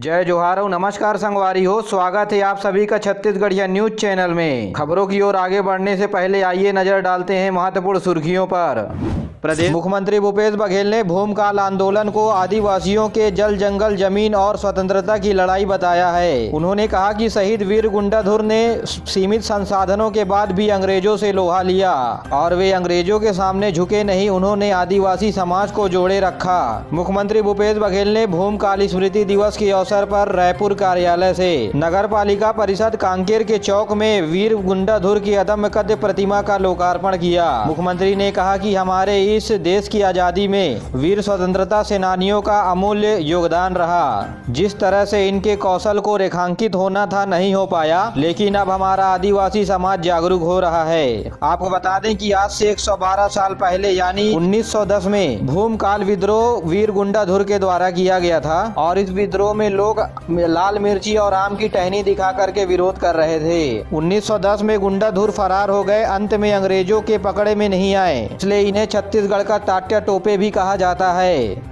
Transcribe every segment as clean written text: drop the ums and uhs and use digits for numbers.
जय जोहार हो, नमस्कार संगवारी हो। स्वागत है आप सभी का छत्तीसगढ़िया न्यूज चैनल में। खबरों की ओर आगे बढ़ने से पहले आइए नजर डालते हैं महत्वपूर्ण सुर्खियों पर। प्रदेश मुख्यमंत्री भूपेश बघेल ने भूमकाल आंदोलन को आदिवासियों के जल जंगल जमीन और स्वतंत्रता की लड़ाई बताया है। उन्होंने कहा कि शहीद वीर गुंडाधुर ने सीमित संसाधनों के बाद भी अंग्रेजों से लोहा लिया और वे अंग्रेजों के सामने झुके नहीं, उन्होंने आदिवासी समाज को जोड़े रखा। मुख्यमंत्री भूपेश बघेल ने भूमकाल स्मृति दिवस के अवसर पर रायपुर कार्यालय से नगर पालिका परिषद कांकेर के चौक में वीर गुंडाधुर की अदम्य कद्र प्रतिमा का लोकार्पण किया। मुख्यमंत्री ने कहा कि हमारे इस देश की आजादी में वीर स्वतंत्रता सेनानियों का अमूल्य योगदान रहा। जिस तरह से इनके कौशल को रेखांकित होना था नहीं हो पाया, लेकिन अब हमारा आदिवासी समाज जागरूक हो रहा है। आपको बता दें कि आज से 112 साल पहले यानी 1910 में भूमकाल विद्रोह वीर गुंडाधुर के द्वारा किया गया था और इस विद्रोह में लोग लाल मिर्ची और आम की टहनी दिखा करके विरोध कर रहे थे। 1910 में गुंडाधुर फरार हो गए, अंत में अंग्रेजों के पकड़े में नहीं आए, इसलिए इन्हें छत्तीसगढ़ का तात्या टोपे भी कहा जाता है।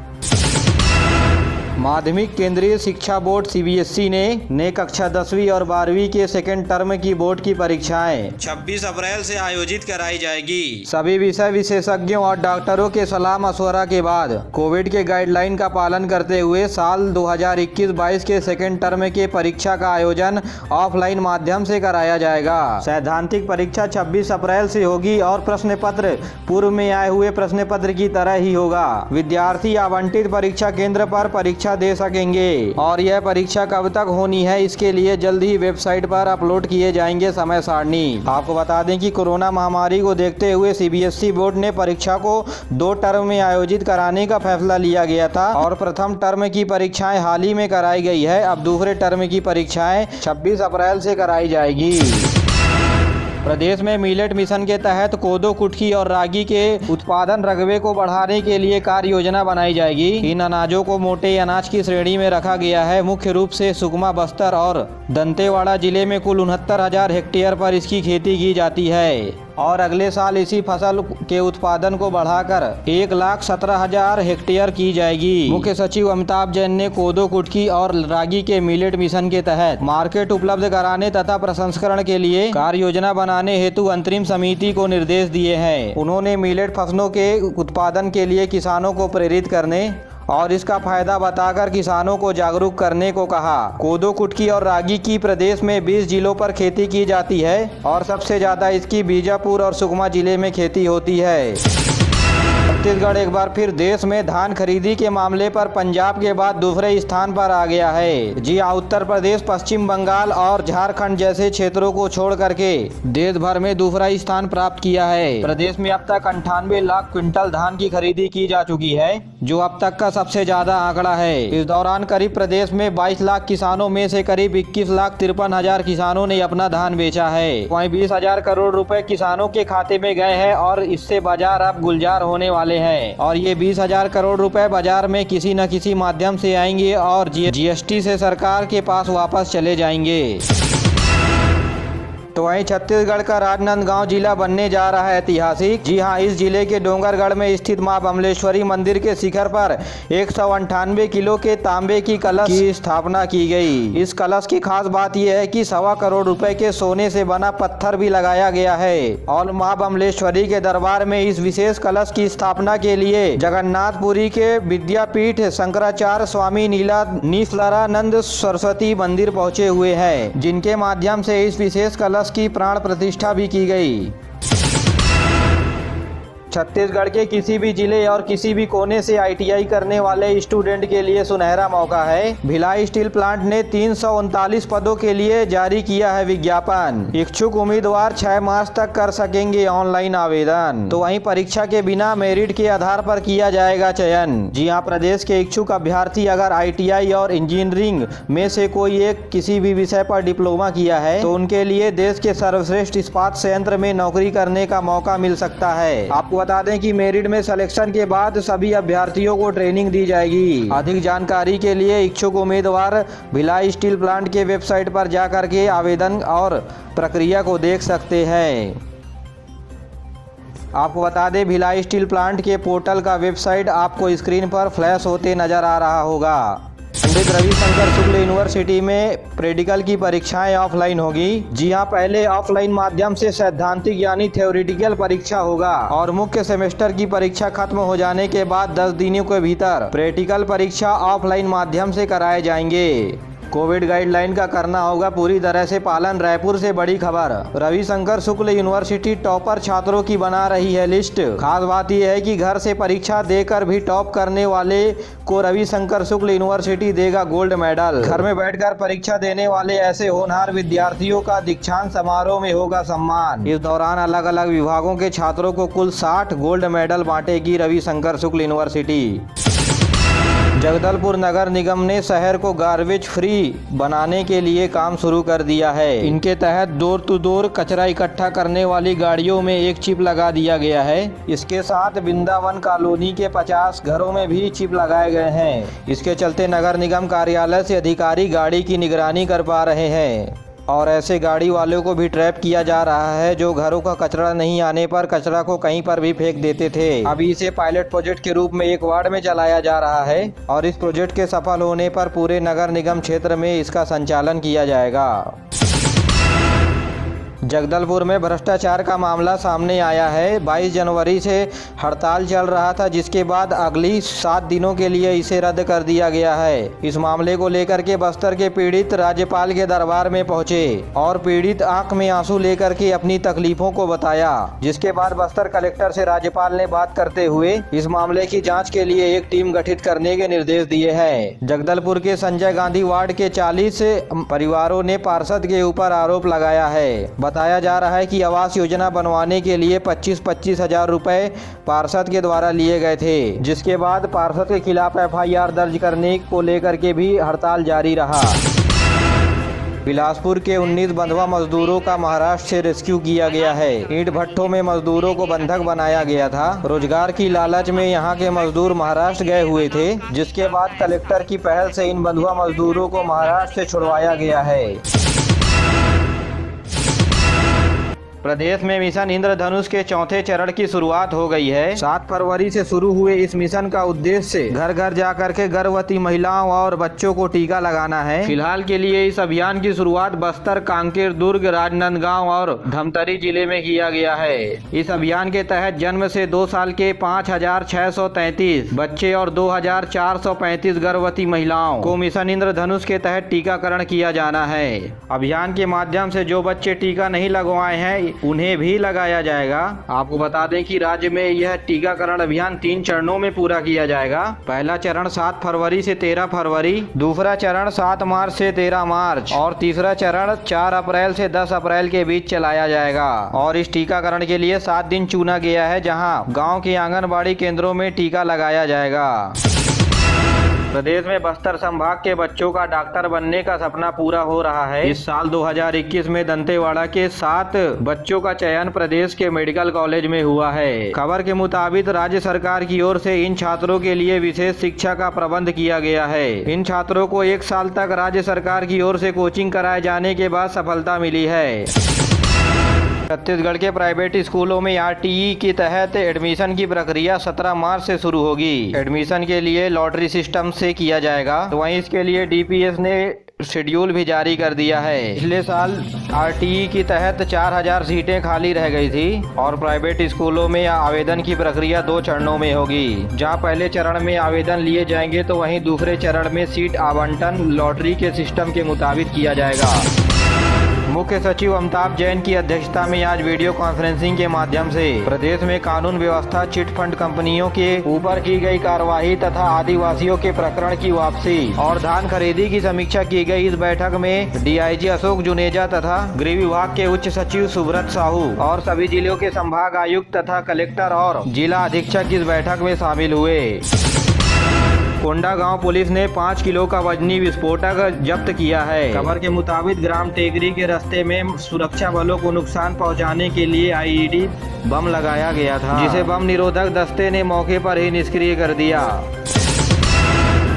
माध्यमिक केंद्रीय शिक्षा बोर्ड सीबीएसई ने कक्षा 10वीं और 12वीं के सेकेंड टर्म की बोर्ड की परीक्षाएं 26 अप्रैल से आयोजित कराई जाएगी। सभी विषय विशेषज्ञों और डॉक्टरों के सलाह मशवरा के बाद कोविड के गाइडलाइन का पालन करते हुए साल 2021-22 के सेकेंड टर्म के परीक्षा का आयोजन ऑफलाइन माध्यम से कराया जाएगा। सैद्धांतिक परीक्षा 26 अप्रैल से होगी और प्रश्न पत्र पूर्व में आए हुए प्रश्न पत्र की तरह ही होगा। विद्यार्थी आवंटित परीक्षा केंद्र पर परीक्षा दे सकेंगे और यह परीक्षा कब तक होनी है, इसके लिए जल्द ही वेबसाइट पर अपलोड किए जाएंगे समय सारणी। आपको बता दें कि कोरोना महामारी को देखते हुए सीबीएसई बोर्ड ने परीक्षा को 2 टर्म में आयोजित कराने का फैसला लिया गया था और प्रथम टर्म की परीक्षाएं हाल ही में कराई गई है। अब दूसरे टर्म की परीक्षाएं 26 अप्रैल से कराई जाएगी। प्रदेश में मिलेट मिशन के तहत कोदो, कुटकी और रागी के उत्पादन रकबे को बढ़ाने के लिए कार्य योजना बनाई जाएगी। इन अनाजों को मोटे अनाज की श्रेणी में रखा गया है। मुख्य रूप से सुकमा, बस्तर और दंतेवाड़ा जिले में कुल 69,000 हेक्टेयर पर इसकी खेती की जाती है और अगले साल इसी फसल के उत्पादन को बढ़ाकर 1,17,000 हेक्टेयर की जाएगी। मुख्य सचिव अमिताभ जैन ने कोदो, कुटकी और रागी के मिलेट मिशन के तहत मार्केट उपलब्ध कराने तथा प्रसंस्करण के लिए कार्य योजना बनाने हेतु अंतरिम समिति को निर्देश दिए हैं। उन्होंने मिलेट फसलों के उत्पादन के लिए किसानों को प्रेरित करने और इसका फायदा बताकर किसानों को जागरूक करने को कहा। कोदो, कुटकी और रागी की प्रदेश में 20 जिलों पर खेती की जाती है और सबसे ज्यादा इसकी बीजापुर और सुकमा जिले में खेती होती है। छत्तीसगढ़ एक बार फिर देश में धान खरीदी के मामले पर पंजाब के बाद दूसरे स्थान पर आ गया है। जी हाँ, उत्तर प्रदेश, पश्चिम बंगाल और झारखंड जैसे क्षेत्रों को छोड़ करके देश भर में दूसरा स्थान प्राप्त किया है। प्रदेश में अब तक 98 लाख क्विंटल धान की खरीदी की जा चुकी है, जो अब तक का सबसे ज्यादा आंकड़ा है। इस दौरान करीब प्रदेश में 22 लाख किसानों में से करीब 21,53,000 किसानों ने अपना धान बेचा है। वहीं 20,000 करोड़ रुपए किसानों के खाते में गए हैं और इससे बाजार अब गुलजार होने वाले हैं और ये 20,000 करोड़ रुपए बाजार में किसी न किसी माध्यम से आएंगे और जीएसटी से सरकार के पास वापस चले जाएंगे। तो वहीं छत्तीसगढ़ का राजनांदगांव जिला बनने जा रहा है ऐतिहासिक। जी हां, इस जिले के डोंगरगढ़ में स्थित मां बमलेश्वरी मंदिर के शिखर पर 198 किलो के तांबे की कलश की स्थापना की गई। इस कलश की खास बात यह है कि 1.25 करोड़ रुपए के सोने से बना पत्थर भी लगाया गया है और मां बमलेश्वरी के दरबार में इस विशेष कलश की स्थापना के लिए जगन्नाथपुरी के विद्यापीठ शंकराचार्य स्वामी नीलानंद सरस्वती मंदिर पहुंचे हुए हैं, जिनके माध्यम से इस विशेष कलश की प्राण प्रतिष्ठा भी की गई। छत्तीसगढ़ के किसी भी जिले और किसी भी कोने से आईटीआई करने वाले स्टूडेंट के लिए सुनहरा मौका है। भिलाई स्टील प्लांट ने 339 पदों के लिए जारी किया है विज्ञापन। इच्छुक उम्मीदवार 6 मार्च तक कर सकेंगे ऑनलाइन आवेदन। तो वहीं परीक्षा के बिना मेरिट के आधार पर किया जाएगा चयन। जी हाँ, प्रदेश के इच्छुक अभ्यर्थी अगर आईटीआई और इंजीनियरिंग में से कोई एक किसी भी विषय पर डिप्लोमा किया है तो उनके लिए देश के सर्वश्रेष्ठ इस्पात संयंत्र में नौकरी करने का मौका मिल सकता है। आपको बता दें कि मेरिट में सिलेक्शन के बाद सभी अभ्यर्थियों को ट्रेनिंग दी जाएगी। अधिक जानकारी के लिए इच्छुक उम्मीदवार भिलाई स्टील प्लांट के वेबसाइट पर जाकर के आवेदन और प्रक्रिया को देख सकते हैं। आपको बता दें, भिलाई स्टील प्लांट के पोर्टल का वेबसाइट आपको स्क्रीन पर फ्लैश होते नजर आ रहा होगा। पंडित रविशंकर शुक्ल यूनिवर्सिटी में प्रैक्टिकल की परीक्षाएं ऑफलाइन होगी। जी हां, पहले ऑफलाइन माध्यम से सैद्धांतिक यानी थ्योरेटिकल परीक्षा होगा और मुख्य सेमेस्टर की परीक्षा खत्म हो जाने के बाद 10 दिनों के भीतर प्रैक्टिकल परीक्षा ऑफलाइन माध्यम से कराए जाएंगे। कोविड गाइडलाइन का करना होगा पूरी तरह से पालन। रायपुर से बड़ी खबर, रविशंकर शुक्ल यूनिवर्सिटी टॉपर छात्रों की बना रही है लिस्ट। खास बात यह है कि घर से परीक्षा देकर भी टॉप करने वाले को रविशंकर शुक्ल यूनिवर्सिटी देगा गोल्ड मेडल। घर में बैठकर परीक्षा देने वाले ऐसे होनहार विद्यार्थियों का दीक्षांत समारोह में होगा सम्मान। इस दौरान अलग अलग विभागों के छात्रों को कुल 60 gold medal बांटेगी Ravishankar Shukla university. Jagdalpur नगर निगम ने शहर को गार्बेज फ्री बनाने के लिए काम शुरू कर दिया है। इनके तहत डोर टू डोर कचरा इकट्ठा करने वाली गाड़ियों में एक चिप लगा दिया गया है। इसके साथ वृंदावन कॉलोनी के 50 घरों में भी चिप लगाए गए हैं। इसके चलते नगर निगम कार्यालय से अधिकारी गाड़ी की निगरानी कर पा रहे हैं और ऐसे गाड़ी वालों को भी ट्रैप किया जा रहा है जो घरों का कचरा नहीं आने पर कचरा को कहीं पर भी फेंक देते थे। अभी इसे पायलट प्रोजेक्ट के रूप में एक वार्ड में चलाया जा रहा है और इस प्रोजेक्ट के सफल होने पर पूरे नगर निगम क्षेत्र में इसका संचालन किया जाएगा। जगदलपुर में भ्रष्टाचार का मामला सामने आया है। 22 जनवरी से हड़ताल चल रहा था, जिसके बाद अगली 7 दिनों के लिए इसे रद्द कर दिया गया है। इस मामले को लेकर के बस्तर के पीड़ित राज्यपाल के दरबार में पहुंचे और पीड़ित आंख में आंसू लेकर के अपनी तकलीफों को बताया, जिसके बाद बस्तर कलेक्टर से राज्यपाल ने बात करते हुए इस मामले की जाँच के लिए एक टीम गठित करने के निर्देश दिए हैं। जगदलपुर के संजय गांधी वार्ड के 40 परिवारों ने पार्षद के ऊपर आरोप लगाया है। बताया जा रहा है कि आवास योजना बनवाने के लिए 25-25 हजार रुपए पार्षद के द्वारा लिए गए थे, जिसके बाद पार्षद के खिलाफ FIR दर्ज करने को लेकर के भी हड़ताल जारी रहा। बिलासपुर के 19 बंधुआ मजदूरों का महाराष्ट्र से रेस्क्यू किया है। ईंट भट्ठों में मजदूरों को बंधक बनाया गया था। रोजगार की लालच में यहां के मजदूर महाराष्ट्र गए हुए थे, जिसके बाद कलेक्टर की पहल से इन बंधुआ मजदूरों को महाराष्ट्र से छुड़वाया गया है। प्रदेश में मिशन इंद्रधनुष के चौथे चरण की शुरुआत हो गई है। 7 फरवरी से शुरू हुए इस मिशन का उद्देश्य घर घर जाकर के गर्भवती महिलाओं और बच्चों को टीका लगाना है। फिलहाल के लिए इस अभियान की शुरुआत बस्तर, कांकेर, दुर्ग, राजनांदगांव और धमतरी जिले में किया गया है। इस अभियान के तहत जन्म से 2 साल के 5633 बच्चे और 2435 गर्भवती महिलाओं को मिशन इंद्रधनुष के तहत टीकाकरण किया जाना है। अभियान के माध्यम से जो बच्चे टीका नहीं लगवाए हैं उन्हें भी लगाया जाएगा। आपको बता दें कि राज्य में यह टीकाकरण अभियान 3 चरणों में पूरा किया जाएगा। पहला चरण 7 फरवरी से 13 फरवरी, दूसरा चरण 7 मार्च से 13 मार्च और तीसरा चरण 4 अप्रैल से 10 अप्रैल के बीच चलाया जाएगा। और इस टीकाकरण के लिए 7 दिन चुना गया है, जहां गांव के आंगनबाड़ी केंद्रों में टीका लगाया जाएगा। प्रदेश में बस्तर संभाग के बच्चों का डॉक्टर बनने का सपना पूरा हो रहा है। इस साल 2021 में दंतेवाड़ा के 7 बच्चों का चयन प्रदेश के मेडिकल कॉलेज में हुआ है। खबर के मुताबिक राज्य सरकार की ओर से इन छात्रों के लिए विशेष शिक्षा का प्रबंध किया गया है। इन छात्रों को 1 साल तक राज्य सरकार की ओर से कोचिंग कराए जाने के बाद सफलता मिली है। छत्तीसगढ़ के प्राइवेट स्कूलों में RTE के तहत एडमिशन की प्रक्रिया 17 मार्च से शुरू होगी। एडमिशन के लिए लॉटरी सिस्टम से किया जाएगा, तो वहीं इसके लिए DPS ने शेड्यूल भी जारी कर दिया है। पिछले साल RTE के तहत 4000 सीटें खाली रह गई थी और प्राइवेट स्कूलों में आवेदन की प्रक्रिया 2 चरणों में होगी, जहां पहले चरण में आवेदन लिए जाएंगे तो वहीं दूसरे चरण में सीट आवंटन लॉटरी के सिस्टम के मुताबिक किया जाएगा। मुख्य सचिव अमिताभ जैन की अध्यक्षता में आज वीडियो कॉन्फ्रेंसिंग के माध्यम से प्रदेश में कानून व्यवस्था, चिट फंड कंपनियों के ऊपर की गई कार्रवाई तथा आदिवासियों के प्रकरण की वापसी और धान खरीदी की समीक्षा की गई। इस बैठक में DIG अशोक जुनेजा तथा गृह विभाग के उच्च सचिव सुब्रत साहू और सभी जिलों के संभाग आयुक्त तथा कलेक्टर और जिला अधीक्षक इस बैठक में शामिल हुए। कोंडागांव पुलिस ने 5 किलो का वजनी विस्फोटक जब्त किया है। खबर के मुताबिक ग्राम टेकरी के रास्ते में सुरक्षा बलों को नुकसान पहुंचाने के लिए IED बम लगाया गया था, जिसे बम निरोधक दस्ते ने मौके पर ही निष्क्रिय कर दिया।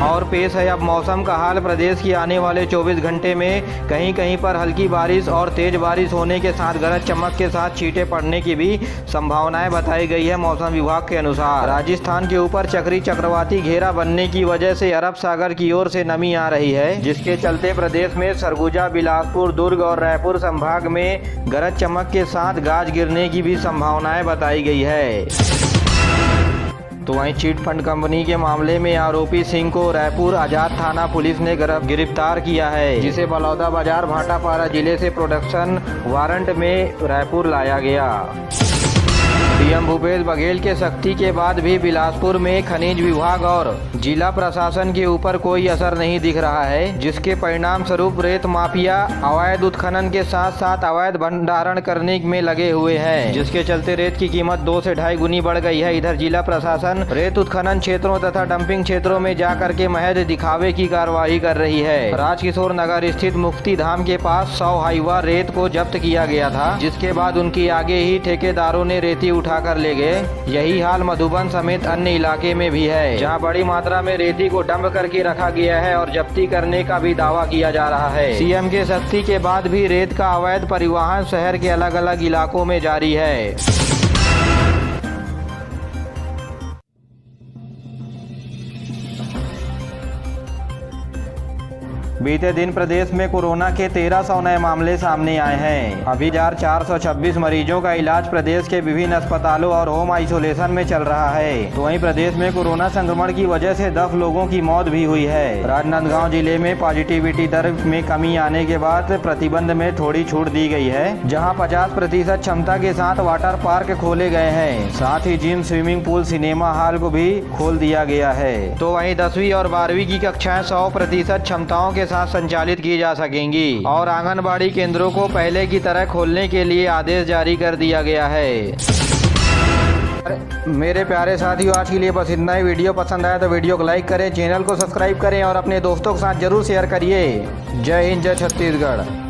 और पेश है अब मौसम का हाल। प्रदेश की आने वाले 24 घंटे में कहीं कहीं पर हल्की बारिश और तेज बारिश होने के साथ गरज चमक के साथ छींटे पड़ने की भी संभावनाएं बताई गई है। मौसम विभाग के अनुसार राजस्थान के ऊपर चक्रवाती घेरा बनने की वजह से अरब सागर की ओर से नमी आ रही है, जिसके चलते प्रदेश में सरगुजा, बिलासपुर, दुर्ग और रायपुर संभाग में गरज चमक के साथ गाज गिरने की भी संभावनाएं बताई गई है। तो वहीं चिट फंड कंपनी के मामले में आरोपी सिंह को रायपुर आजाद थाना पुलिस ने गिरफ्तार किया है, जिसे बलौदाबाजार भाटापारा जिले से प्रोडक्शन वारंट में रायपुर लाया गया। सीएम भूपेश बघेल के सख्ती के बाद भी बिलासपुर में खनिज विभाग और जिला प्रशासन के ऊपर कोई असर नहीं दिख रहा है, जिसके परिणाम स्वरूप रेत माफिया अवैध उत्खनन के साथ साथ अवैध भंडारण करने में लगे हुए हैं, जिसके चलते रेत की कीमत 2 से 2.5 गुनी बढ़ गई है। इधर जिला प्रशासन रेत उत्खनन क्षेत्रों तथा डंपिंग क्षेत्रों में जाकर के महज दिखावे की कार्रवाई कर रही है। राजकिशोर नगर स्थित मुफ्ती धाम के पास 100 हाइवा रेत को जब्त किया गया था, जिसके बाद उनकी आगे ही ठेकेदारों ने रेती उठाकर ले गए। यही हाल मधुबन समेत अन्य इलाके में भी है, जहां बड़ी मात्रा में रेती को डंप करके रखा गया है और जब्ती करने का भी दावा किया जा रहा है। सीएम के सख्ती के बाद भी रेत का अवैध परिवहन शहर के अलग अलग इलाकों में जारी है। बीते दिन प्रदेश में कोरोना के 1300 नए मामले सामने आए हैं। अभी 426 मरीजों का इलाज प्रदेश के विभिन्न अस्पतालों और होम आइसोलेशन में चल रहा है। तो वहीं प्रदेश में कोरोना संक्रमण की वजह से 10 लोगों की मौत भी हुई है। राजनांदगांव जिले में पॉजिटिविटी दर में कमी आने के बाद प्रतिबंध में थोड़ी छूट दी गई है, जहां 50% क्षमता के साथ वाटर पार्क खोले गए हैं। साथ ही gym, swimming pool, cinema hall को भी खोल दिया गया है। तो वहीं 10वीं और 12वीं की कक्षाएं 100% क्षमताओं के साथ संचालित की जा सकेंगी और आंगनबाड़ी केंद्रों को पहले की तरह खोलने के लिए आदेश जारी कर दिया गया है। मेरे प्यारे साथियों, आज के लिए बस इतना ही। वीडियो पसंद आया तो वीडियो को लाइक करें, चैनल को सब्सक्राइब करें और अपने दोस्तों के साथ जरूर शेयर करिए। जय हिंद, जय छत्तीसगढ़।